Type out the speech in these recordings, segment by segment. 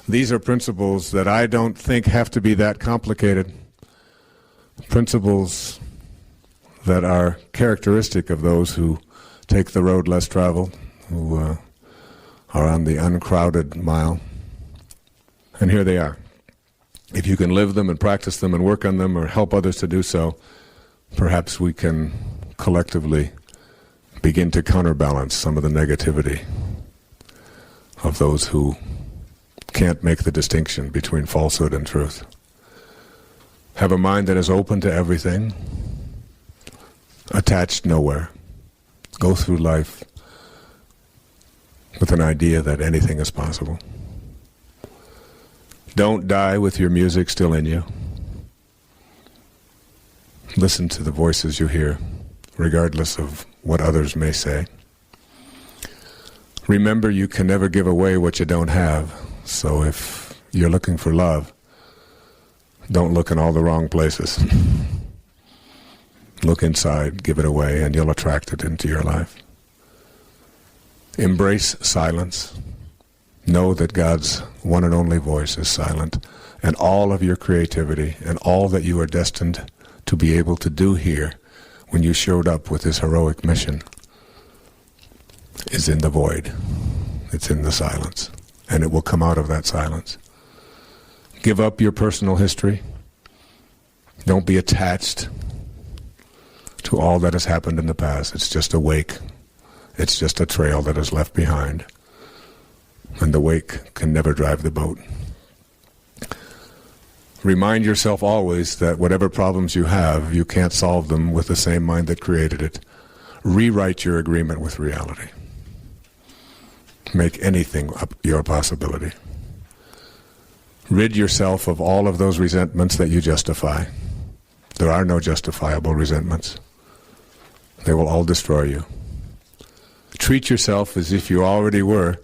These are principles that I don't think have to be that complicated. Principles that are characteristic of those who take the road less traveled, who are on the uncrowded mile. And here they are. If you can live them and practice them and work on them or help others to do so, perhaps we can collectively begin to counterbalance some of the negativity of those who can't make the distinction between falsehood and truth. Have a mind that is open to everything, attached nowhere. Go through life with an idea that anything is possible. Don't die with your music still in you. Listen to the voices you hear, regardless of what others may say. Remember, you can never give away what you don't have, so if you're looking for love, don't look in all the wrong places. Look inside, give it away, and you'll attract it into your life. Embrace silence. Know that God's one and only voice is silent, and all of your creativity and all that you are destined to be able to do here when you showed up with this heroic mission is in the void. It's in the silence, and it will come out of that silence. Give up your personal history. Don't be attached to all that has happened in the past. It's just a wake. It's just a trail that is left behind. And the wake can never drive the boat. Remind yourself always that whatever problems you have, you can't solve them with the same mind that created it. Rewrite your agreement with reality. Make anything your possibility. Rid yourself of all of those resentments that you justify. There are no justifiable resentments. They will all destroy you. Treat yourself as if you already were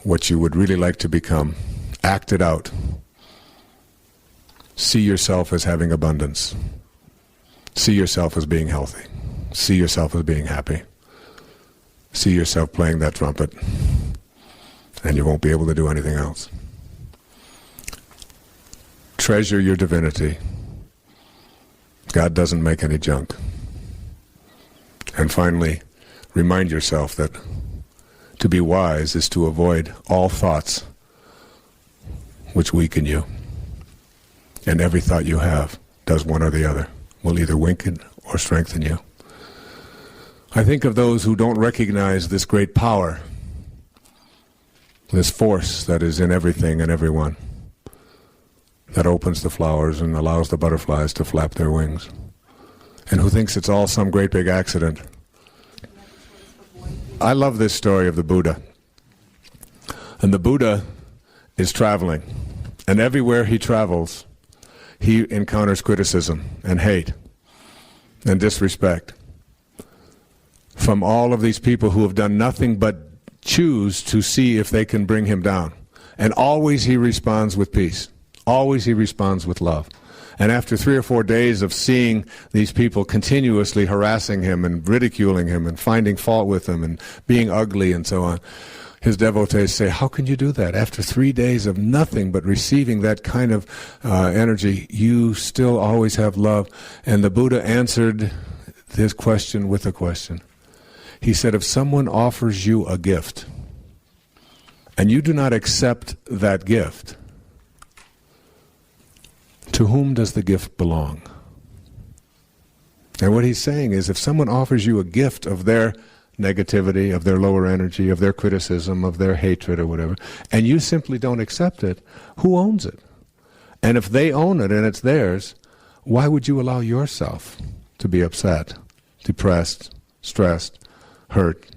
what you would really like to become. Act it out. See yourself as having abundance. See yourself as being healthy. See yourself as being happy. See yourself playing that trumpet, and you won't be able to do anything else. Treasure your divinity. God doesn't make any junk. And finally, remind yourself that to be wise is to avoid all thoughts which weaken you. And every thought you have does one or the other, will either weaken or strengthen you. I think of those who don't recognize this great power, this force that is in everything and everyone, that opens the flowers and allows the butterflies to flap their wings, and who thinks it's all some great big accident. I love this story of the Buddha. And the Buddha is traveling, and everywhere he travels, he encounters criticism and hate and disrespect from all of these people who have done nothing but choose to see if they can bring him down. And always he responds with peace. Always he responds with love. And after 3 or 4 days of seeing these people continuously harassing him and ridiculing him and finding fault with him and being ugly and so on, his devotees say, how can you do that? After 3 days of nothing but receiving that kind of energy, you still always have love. And the Buddha answered his question with a question. He said, if someone offers you a gift and you do not accept that gift, to whom does the gift belong? And what he's saying is, if someone offers you a gift of their negativity, of their lower energy, of their criticism, of their hatred or whatever, and you simply don't accept it, who owns it? And if they own it and it's theirs, why would you allow yourself to be upset, depressed, stressed, hurt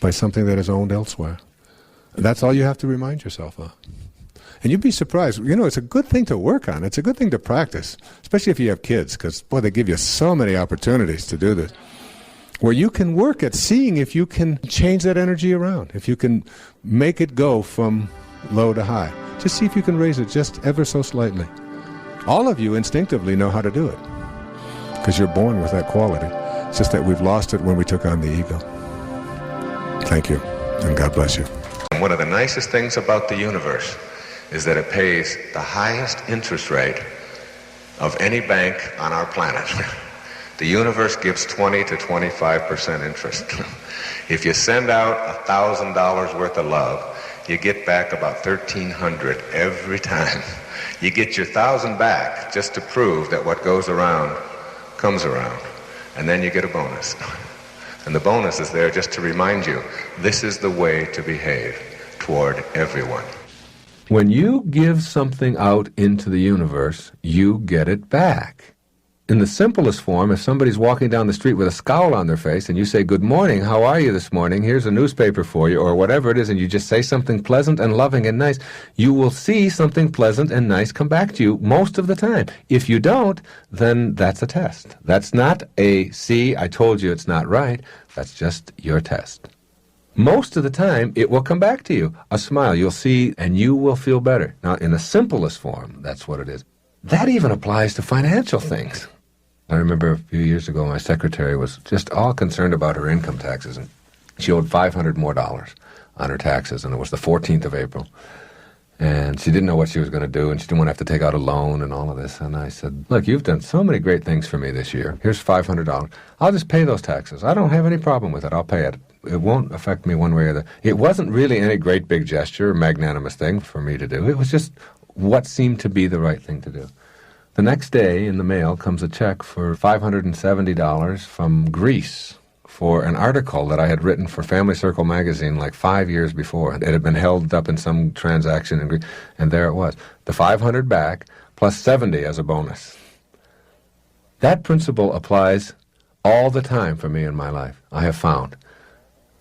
by something that is owned elsewhere? That's all you have to remind yourself of. And you'd be surprised. You know, it's a good thing to work on. It's a good thing to practice, especially if you have kids, because, boy, they give you so many opportunities to do this, where you can work at seeing if you can change that energy around, if you can make it go from low to high. Just see if you can raise it just ever so slightly. All of you instinctively know how to do it, because you're born with that quality. It's just that we've lost it when we took on the ego. Thank you, and God bless you. One of the nicest things about the universe is that it pays the highest interest rate of any bank on our planet. The universe gives 20 to 25% interest. If you send out $1,000 worth of love, you get back about $1,300 every time. You get your 1,000 back just to prove that what goes around comes around. And then you get a bonus. And the bonus is there just to remind you, this is the way to behave toward everyone. When you give something out into the universe, you get it back. In the simplest form, if somebody's walking down the street with a scowl on their face and you say, "Good morning, how are you this morning? Here's a newspaper for you," or whatever it is, and you just say something pleasant and loving and nice, you will see something pleasant and nice come back to you most of the time. If you don't, then that's a test. That's not a, "See, I told you it's not right." That's just your test. Most of the time, it will come back to you. A smile, you'll see, and you will feel better. Now, in the simplest form, that's what it is. That even applies to financial things. I remember a few years ago, my secretary was just all concerned about her income taxes, and she owed $500 more on her taxes, and it was the 14th of April. And she didn't know what she was going to do, and she didn't want to have to take out a loan and all of this. And I said, "Look, you've done so many great things for me this year. Here's $500. I'll just pay those taxes. I don't have any problem with it. I'll pay it. It won't affect me one way or the other." It wasn't really any great big gesture or magnanimous thing for me to do. It was just what seemed to be the right thing to do. The next day in the mail comes a check for $570 from Greece for an article that I had written for Family Circle magazine like 5 years before. It had been held up in some transaction in Greece, and there it was. The $500 back plus $70 as a bonus. That principle applies all the time for me in my life, I have found.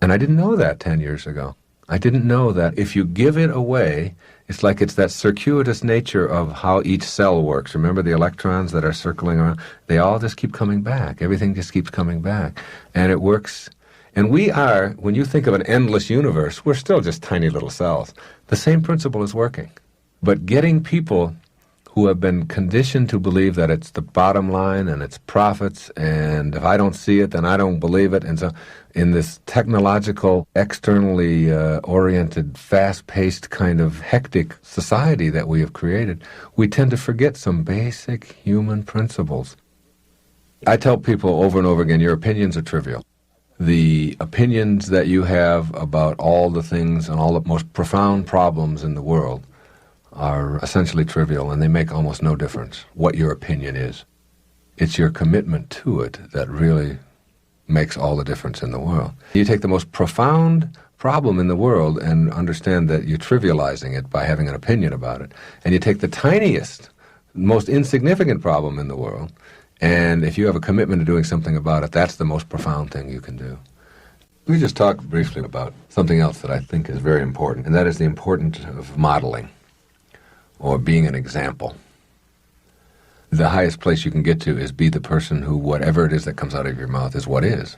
And I didn't know that 10 years ago. I didn't know that if you give it away, it's like it's that circuitous nature of how each cell works. Remember the electrons that are circling around? They all just keep coming back. Everything just keeps coming back. And it works. And we are, when you think of an endless universe, we're still just tiny little cells. The same principle is working. But getting people who have been conditioned to believe that it's the bottom line and it's profits, and if I don't see it, then I don't believe it. And so in this technological, externally oriented, fast-paced kind of hectic society that we have created, we tend to forget some basic human principles. I tell people over and over again, your opinions are trivial. The opinions that you have about all the things and all the most profound problems in the world are essentially trivial, and they make almost no difference what your opinion is. It's your commitment to it that really makes all the difference in the world. You take the most profound problem in the world and understand that you're trivializing it by having an opinion about it. And you take the tiniest, most insignificant problem in the world, and if you have a commitment to doing something about it, that's the most profound thing you can do. Let me just talk briefly about something else that I think is very important, and that is the importance of modeling, or being an example. The highest place you can get to is be the person who whatever it is that comes out of your mouth is what is.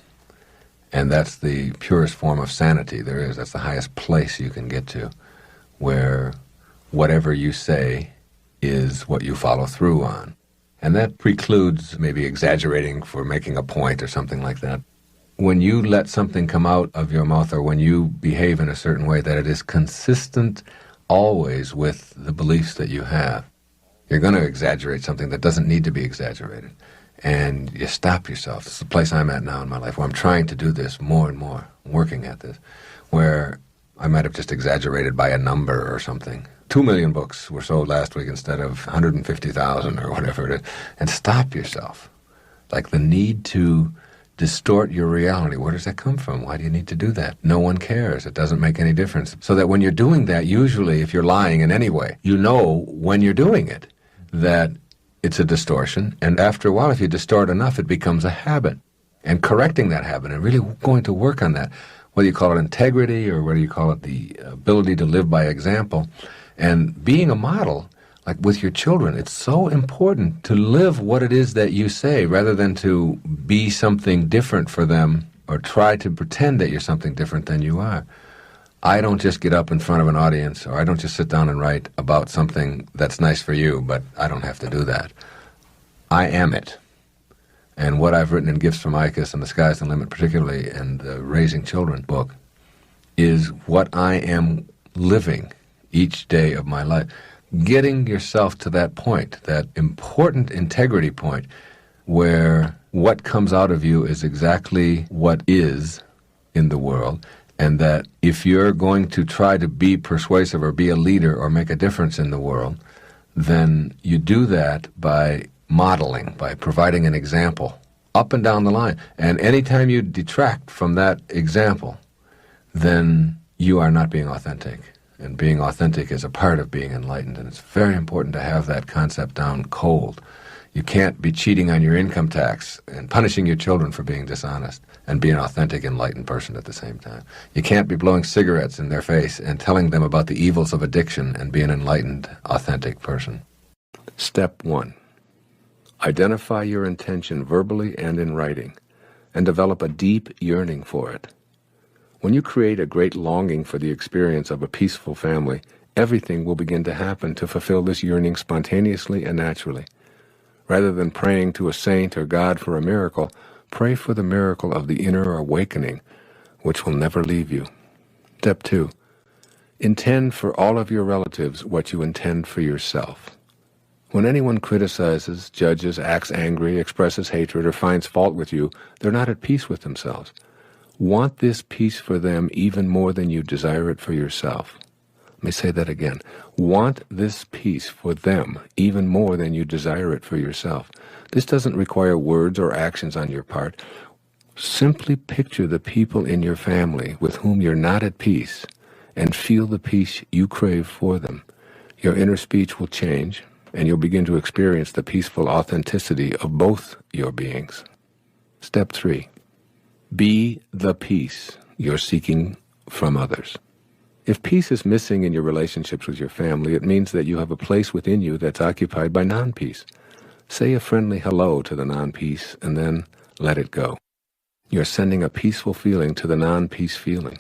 And that's the purest form of sanity there is. That's the highest place you can get to, where whatever you say is what you follow through on. And that precludes maybe exaggerating for making a point or something like that. When you let something come out of your mouth, or when you behave in a certain way, that it is consistent always with the beliefs that you have. You're going to exaggerate something that doesn't need to be exaggerated. And you stop yourself. This is the place I'm at now in my life, where I'm trying to do this more and more, working at this, where I might have just exaggerated by a number or something. 2 million books were sold last week instead of 150,000 or whatever it is. And stop yourself. Like the need to distort your reality. Where does that come from? Why do you need to do that? No one cares. It doesn't make any difference. So that when you're doing that, usually if you're lying in any way, you know when you're doing it that it's a distortion. And after a while, if you distort enough, it becomes a habit. And correcting that habit and really going to work on that, whether you call it integrity or whether you call it the ability to live by example, and being a model, like with your children, it's so important to live what it is that you say rather than to be something different for them or try to pretend that you're something different than you are. I don't just get up in front of an audience, or I don't just sit down and write about something that's nice for you, but I don't have to do that. I am it. And what I've written in Gifts from Icus and The Sky's the Limit, particularly, and the Raising Children book, is what I am living each day of my life. Getting yourself to that point, that important integrity point, where what comes out of you is exactly what is in the world, and that if you're going to try to be persuasive or be a leader or make a difference in the world, then you do that by modeling, by providing an example up and down the line. And anytime you detract from that example, then you are not being authentic. And being authentic is a part of being enlightened, and it's very important to have that concept down cold. You can't be cheating on your income tax and punishing your children for being dishonest and be an authentic, enlightened person at the same time. You can't be blowing cigarettes in their face and telling them about the evils of addiction and be an enlightened, authentic person. Step 1. Identify your intention verbally and in writing, and develop a deep yearning for it. When you create a great longing for the experience of a peaceful family, everything will begin to happen to fulfill this yearning spontaneously and naturally. Rather than praying to a saint or God for a miracle, pray for the miracle of the inner awakening, which will never leave you. Step 2. Intend for all of your relatives what you intend for yourself. When anyone criticizes, judges, acts angry, expresses hatred, or finds fault with you, they're not at peace with themselves. Want this peace for them even more than you desire it for yourself. Let me say that again. Want this peace for them even more than you desire it for yourself. This doesn't require words or actions on your part. Simply picture the people in your family with whom you're not at peace and feel the peace you crave for them. Your inner speech will change, and you'll begin to experience the peaceful authenticity of both your beings. Step 3. Be the peace you're seeking from others. If peace is missing in your relationships with your family, it means that you have a place within you that's occupied by non-peace. Say a friendly hello to the non-peace and then let it go. You're sending a peaceful feeling to the non-peace feeling.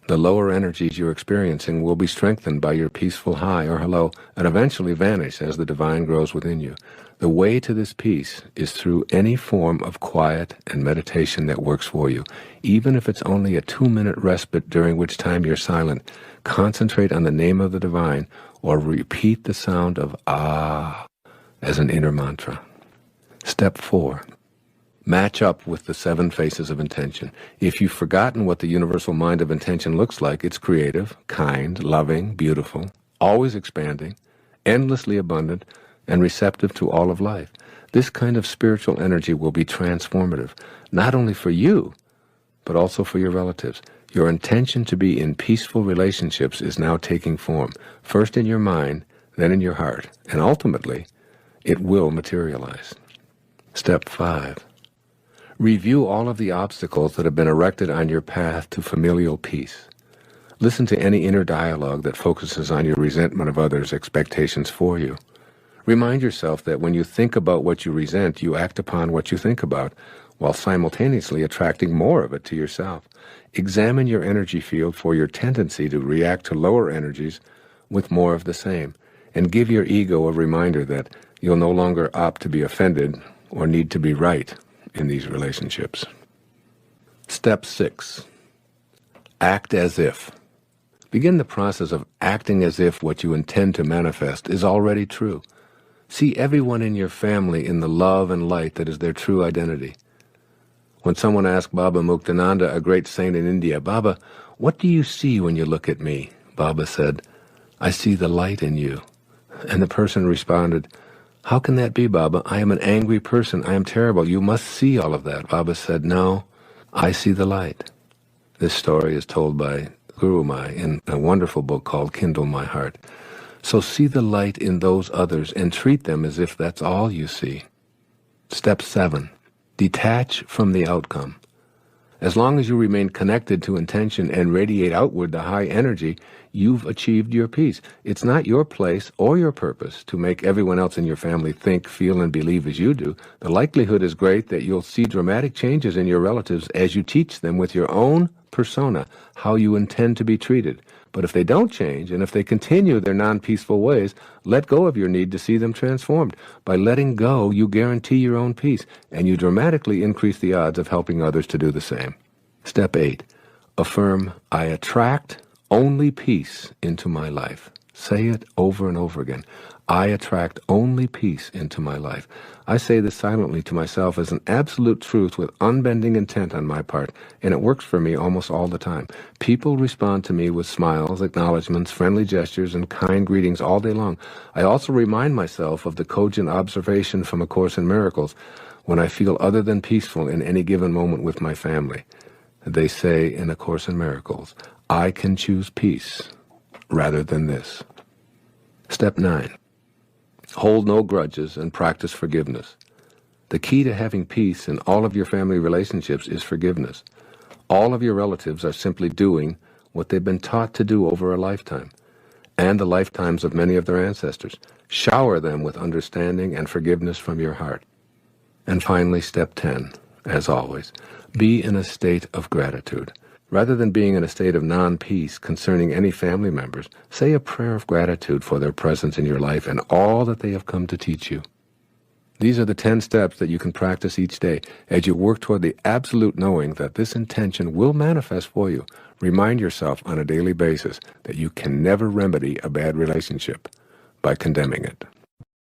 The lower energies you're experiencing will be strengthened by your peaceful hi or hello and eventually vanish as the divine grows within you. The way to this peace is through any form of quiet and meditation that works for you. Even if it's only a 2-minute respite during which time you're silent, concentrate on the name of the divine or repeat the sound of ah as an inner mantra. Step 4. Match up with the 7 faces of intention. If you've forgotten what the universal mind of intention looks like, it's creative, kind, loving, beautiful, always expanding, endlessly abundant, and receptive to all of life. This kind of spiritual energy will be transformative, not only for you, but also for your relatives. Your intention to be in peaceful relationships is now taking form, first in your mind, then in your heart, and ultimately, it will materialize. Step 5. Review all of the obstacles that have been erected on your path to familial peace. Listen to any inner dialogue that focuses on your resentment of others' expectations for you. Remind yourself that when you think about what you resent, you act upon what you think about, while simultaneously attracting more of it to yourself. Examine your energy field for your tendency to react to lower energies with more of the same, and give your ego a reminder that you'll no longer opt to be offended or need to be right in these relationships. Step 6. Act as if. Begin the process of acting as if what you intend to manifest is already true. See everyone in your family in the love and light that is their true identity. When someone asked Baba Muktananda, a great saint in India, "Baba, what do you see when you look at me?" Baba said, "I see the light in you." And the person responded, "How can that be, Baba? I am an angry person. I am terrible. You must see all of that." Baba said, "No, I see the light." This story is told by Guru Mai in a wonderful book called Kindle My Heart. So see the light in those others and treat them as if that's all you see. Step 7. Detach from the outcome. As long as you remain connected to intention and radiate outward the high energy, you've achieved your peace. It's not your place or your purpose to make everyone else in your family think, feel, and believe as you do. The likelihood is great that you'll see dramatic changes in your relatives as you teach them with your own persona how you intend to be treated. But if they don't change, and if they continue their non-peaceful ways, let go of your need to see them transformed. By letting go, you guarantee your own peace, and you dramatically increase the odds of helping others to do the same. Step 8. Affirm, I attract only peace into my life. Say it over and over again. I attract only peace into my life. I say this silently to myself as an absolute truth with unbending intent on my part, and it works for me almost all the time. People respond to me with smiles, acknowledgments, friendly gestures, and kind greetings all day long. I also remind myself of the cogent observation from A Course in Miracles when I feel other than peaceful in any given moment with my family. They say in A Course in Miracles, I can choose peace rather than this. Step 9. Hold no grudges and practice forgiveness. The key to having peace in all of your family relationships is forgiveness. All of your relatives are simply doing what they've been taught to do over a lifetime, and the lifetimes of many of their ancestors. Shower them with understanding and forgiveness from your heart. And finally, step 10, as always, be in a state of gratitude. Rather than being in a state of non-peace concerning any family members, say a prayer of gratitude for their presence in your life and all that they have come to teach you. These are the 10 steps that you can practice each day as you work toward the absolute knowing that this intention will manifest for you. Remind yourself on a daily basis that you can never remedy a bad relationship by condemning it.